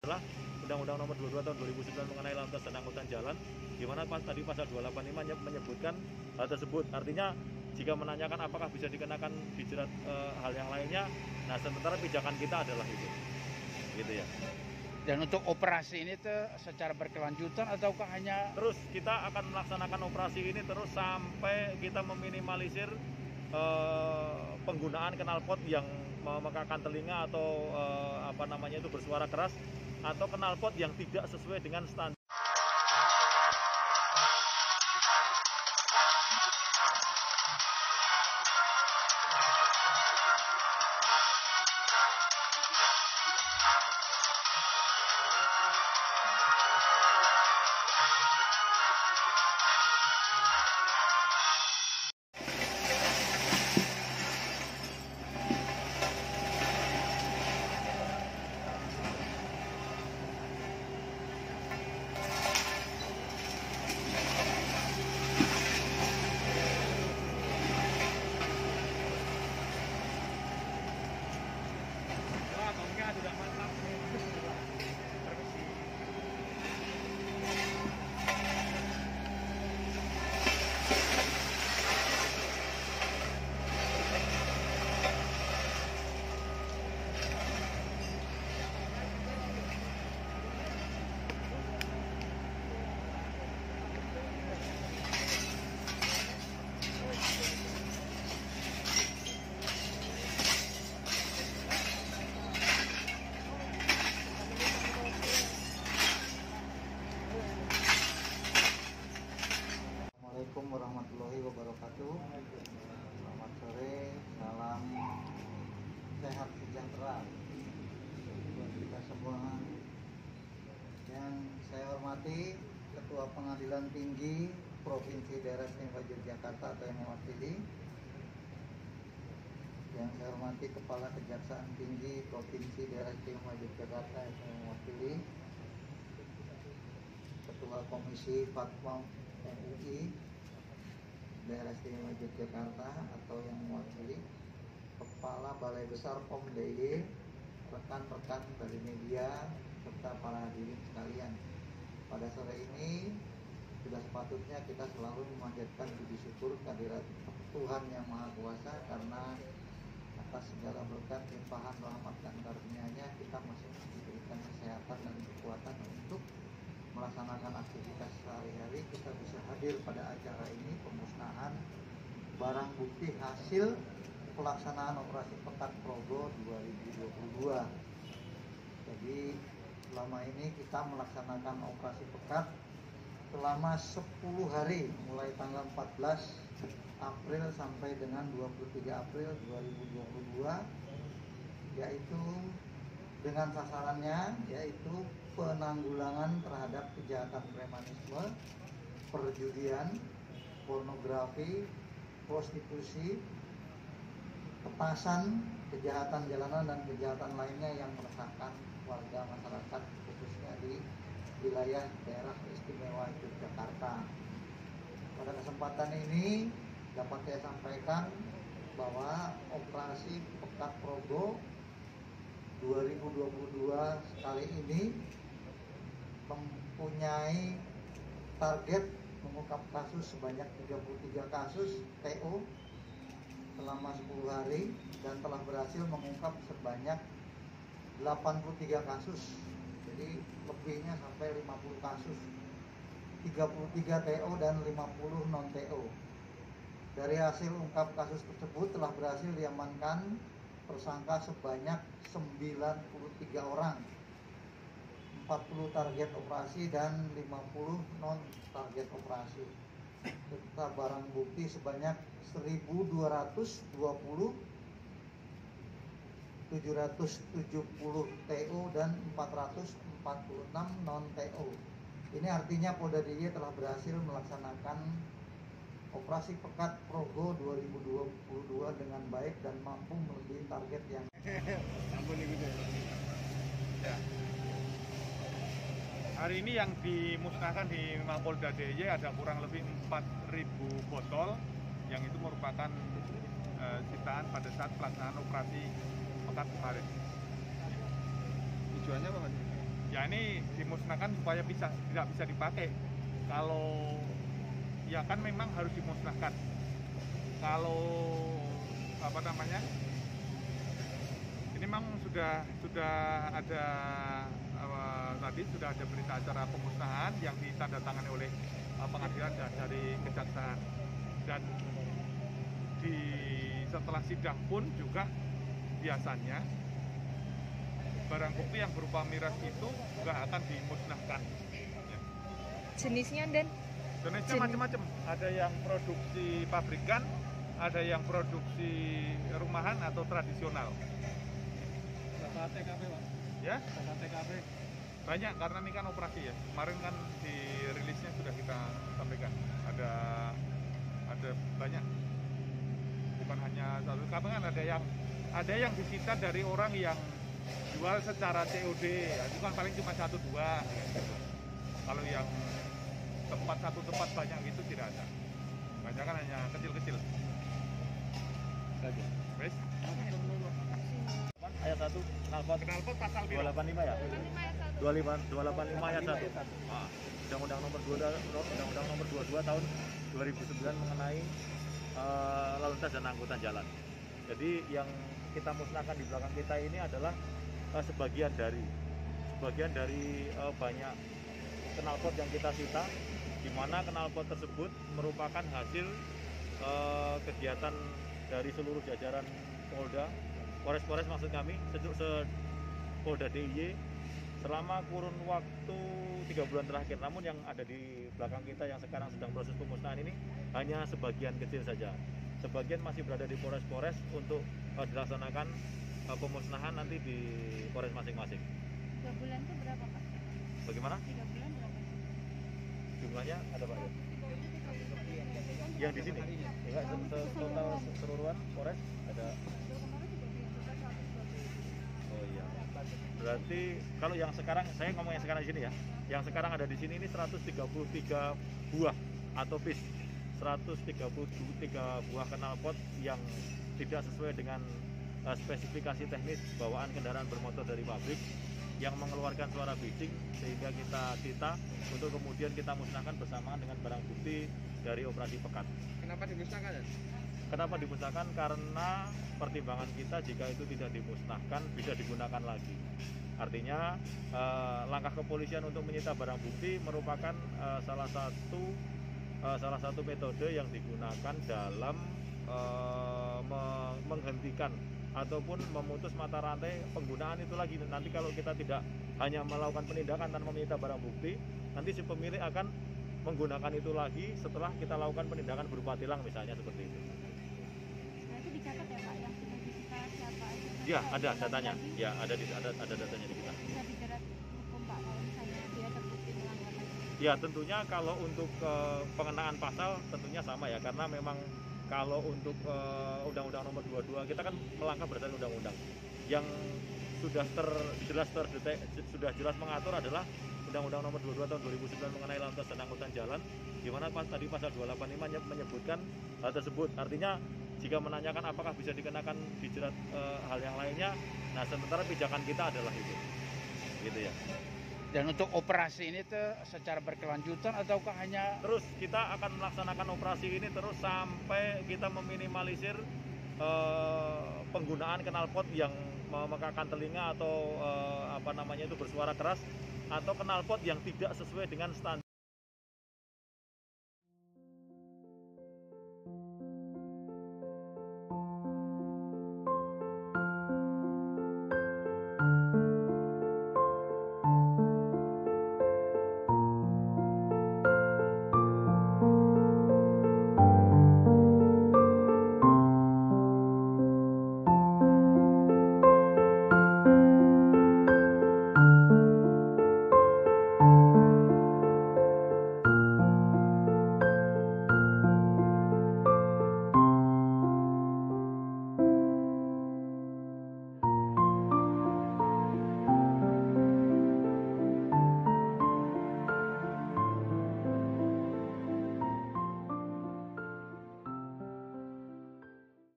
adalah Undang-Undang Nomor 22 Tahun 2009 mengenai lalu lintas dan angkutan jalan, di mana tadi pasal 285 menyebutkan hal tersebut. Artinya jika menanyakan apakah bisa dikenakan dijerat hal yang lainnya, nah sementara pijakan kita adalah itu, gitu ya. Dan untuk operasi ini tuh secara berkelanjutan ataukah hanya terus kita akan melaksanakan operasi ini terus sampai kita meminimalisir penggunaan knalpot yang memekakan telinga atau bersuara keras, atau knalpot yang tidak sesuai dengan standar. Tidak mantap. Assalamualaikum warahmatullahi wabarakatuh. Selamat sore, salam sehat sejahtera buat kita semua. Yang saya hormati Ketua Pengadilan Tinggi Provinsi Daerah Istimewa Yogyakarta atau yang mewakili. Yang saya hormati Kepala Kejaksaan Tinggi Provinsi Daerah Istimewa Yogyakarta yang mewakili. Ketua Komisi Fatwa MUI Daerah Istimewa Yogyakarta atau yang mewakili, Kepala Balai Besar POM DIY, rekan-rekan dari media, serta para hadirin sekalian. Pada sore ini sudah sepatutnya kita selalu memanjatkan puji syukur kehadirat Tuhan Yang Maha Kuasa, karena atas segala berkat, limpahan, rahmat dan karunia-Nya kita masih diberikan kesehatan dan kekuatan untuk melaksanakan aktivitas sehari-hari. Kita bisa hadir pada acara ini, pemusnahan barang bukti hasil pelaksanaan operasi Pekat Progo 2022. Jadi selama ini kita melaksanakan operasi Pekat selama 10 hari, mulai tanggal 14 April sampai dengan 23 April 2022, yaitu dengan sasarannya yaitu penanggulangan terhadap kejahatan premanisme, perjudian, pornografi, prostitusi, petasan, kejahatan jalanan dan kejahatan lainnya yang meresahkan warga masyarakat, khususnya di wilayah daerah istimewa Yogyakarta. Pada kesempatan ini dapat saya sampaikan bahwa operasi Pekat Progo 2022 kali ini mempunyai target mengungkap kasus sebanyak 33 kasus TO selama 10 hari dan telah berhasil mengungkap sebanyak 83 kasus. Jadi lebihnya sampai 50 kasus, 33 TO dan 50 non TO. Dari hasil ungkap kasus tersebut telah berhasil diamankan tersangka sebanyak 93 orang, 40 target operasi dan 50 non target operasi, serta barang bukti sebanyak 1.220, 770 TO dan 446 non TO. Ini artinya Polda DIY telah berhasil melaksanakan operasi Pekat Progo 2022 dengan baik dan mampu melebihi target yang Ya. Hari ini yang dimusnahkan di Mapolda DIY ada kurang lebih 4.000 botol, yang itu merupakan sitaan pada saat pelaksanaan operasi Pekat kemarin. tujuannya apa, Mas? Ya Nah ini dimusnahkan supaya tidak bisa dipakai. Kalau ya kan memang harus dimusnahkan. Kalau apa namanya? Ini memang sudah ada tadi sudah ada berita acara pemusnahan yang ditandatangani oleh pengadilan dan dari kejaksaan. Dan setelah sidang pun juga biasanya barang bukti yang berupa miras itu juga akan dimusnahkan. Ya. Jenisnya, Den? Jenisnya macam-macam. Ada yang produksi pabrikan, ada yang produksi rumahan atau tradisional. Berapa TKP, Pak? Ya, Berapa TKP? banyak karena ini kan operasi ya. Kemarin kan di rilisnya sudah kita sampaikan. Ada banyak. Bukan hanya satu TKP, kan ada yang disita dari orang yang jual secara COD, ya, itu kan paling cuma 1-2 gitu. Kalau yang satu tempat banyak itu tidak ada. Banyak kan hanya kecil-kecil. Wes. Ayat 1 Knalpot pasal 285 ya? 285 ayat 1. Undang-Undang nomor 22 tahun 2009 mengenai lalu lintas dan angkutan jalan. Jadi yang kita musnahkan di belakang kita ini adalah sebagian dari banyak knalpot yang kita sita, di mana knalpot tersebut merupakan hasil kegiatan dari seluruh jajaran Polda, Polres maksud kami, Polda DIY selama kurun waktu 3 bulan terakhir. Namun yang ada di belakang kita yang sekarang sedang proses pemusnahan ini hanya sebagian kecil saja. Sebagian masih berada di Polres untuk dilaksanakan pemusnahan nanti di Polres masing-masing. 3 bulan itu berapa, Pak? Bagaimana? 3 bulan berapa? Jumlahnya ada Pak? Yang di sini? Enggak, total keseluruhan Polres ada. Oh iya. Berarti kalau yang sekarang, saya ngomong yang sekarang di sini ya. Yang sekarang ada di sini ini 133 buah atau piece. 133 buah knalpot yang tidak sesuai dengan spesifikasi teknis bawaan kendaraan bermotor dari pabrik yang mengeluarkan suara bising, sehingga kita sita untuk kemudian kita musnahkan bersamaan dengan barang bukti dari operasi pekat. Kenapa dimusnahkan? Kenapa dimusnahkan? Karena pertimbangan kita jika itu tidak dimusnahkan bisa digunakan lagi. Artinya langkah kepolisian untuk menyita barang bukti merupakan salah satu metode yang digunakan dalam menghentikan ataupun memutus mata rantai penggunaan itu lagi. Nanti kalau kita tidak hanya melakukan penindakan tanpa menyita barang bukti, nanti si pemilik akan menggunakan itu lagi setelah kita lakukan penindakan berupa tilang misalnya seperti itu. Nah, itu dicatat ya, Pak, yang sudah disita siapa aja? Ya, ada datanya. Ya, ada datanya di kita. Bisa dijerat hukum, Pak, kalau misalnya dia terbukti melanggar lagi? Ya, tentunya kalau untuk pengenaan pasal tentunya sama ya, karena memang kalau untuk Undang-Undang nomor 22 kita kan melangkah berdasarkan undang-undang. Yang sudah jelas mengatur adalah Undang-Undang nomor 22 tahun 2009 mengenai lalu lintas dan angkutan jalan, di mana tadi pasal 285 menyebutkan hal tersebut. Artinya jika menanyakan apakah bisa dikenakan dijerat hal yang lainnya, nah sementara pijakan kita adalah itu. Gitu ya. Dan untuk operasi ini tuh secara berkelanjutan ataukah hanya Terus kita akan melaksanakan operasi ini terus sampai kita meminimalisir penggunaan knalpot yang memekakan telinga atau bersuara keras, atau knalpot yang tidak sesuai dengan standar